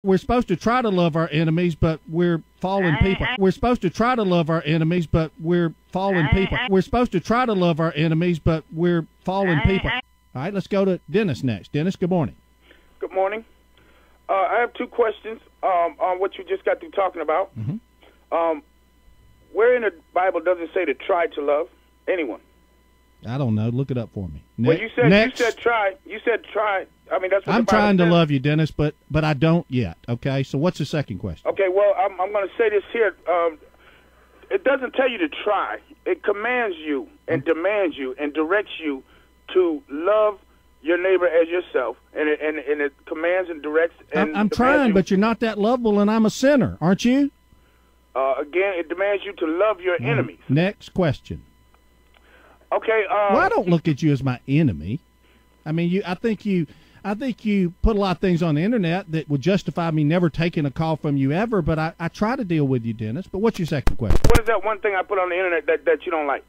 We're supposed to try to love our enemies, but we're fallen people. We're supposed to try to love our enemies, but we're fallen people. We're supposed to try to love our enemies, but we're fallen people. All right, let's go to Dennis next. Dennis, good morning. Good morning. I have two questions on what you just got through talking about. Where in the Bible does it say to try to love anyone? I don't know. Look it up for me. Well, you said try. You said try. I mean, that's what I'm the Bible trying to says. love you, Dennis, but I don't yet. Okay, so what's the second question? Okay, well, I'm going to say this here. It doesn't tell you to try. It commands you and demands you and directs you to love your neighbor as yourself, and it commands and directs. And I'm trying, but you're not that lovable, and I'm a sinner, aren't you? Again, it demands you to love your enemies. Next question. Okay. Well, I don't look at you as my enemy. I mean, I think you put a lot of things on the internet that would justify me never taking a call from you ever. But I try to deal with you, Dennis. But what's your second question? What is that one thing I put on the internet that you don't like?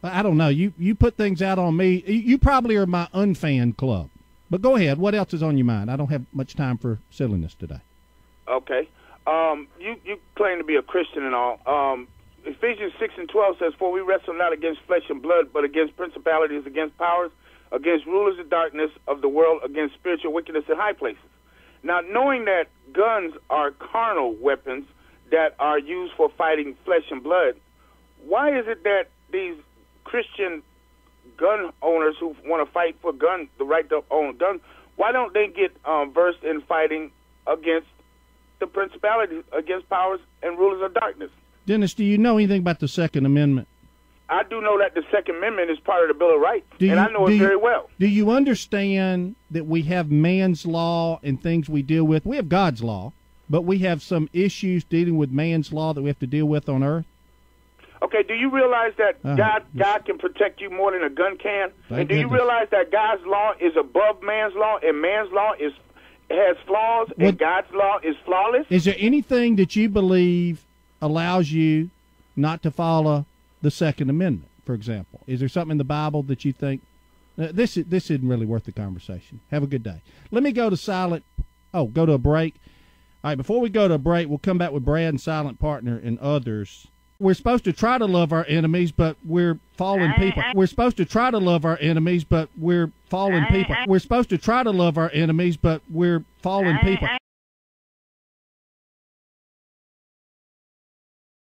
I don't know. You put things out on me. You probably are my unfan club. But go ahead. What else is on your mind? I don't have much time for silliness today. Okay. You claim to be a Christian and all. Ephesians 6:12 says, "For we wrestle not against flesh and blood, but against principalities, against powers, against rulers of darkness of the world, against spiritual wickedness in high places." Now, knowing that guns are carnal weapons that are used for fighting flesh and blood, why is it that these Christian gun owners who want to fight for the right to own guns, why don't they get versed in fighting against the principalities, against powers and rulers of darkness? Dennis, do you know anything about the Second Amendment? I do know that the Second Amendment is part of the Bill of Rights, and I know it very well. Do you understand that we have man's law and things we deal with? We have God's law, but we have some issues dealing with man's law that we have to deal with on earth? Okay, do you realize that God can protect you more than a gun can? And do you realize that God's law is above man's law, and man's law has flaws, and God's law is flawless? Is there anything that you believe allows you not to follow the Second Amendment, for example? Is there something in the Bible that you think, this isn't really worth the conversation? Have a good day. Let me go to go to a break. All right, before we go to a break, we'll come back with Brad and Silent Partner and others. We're supposed to try to love our enemies, but we're fallen people. We're supposed to try to love our enemies, but we're fallen people. We're supposed to try to love our enemies, but we're fallen people.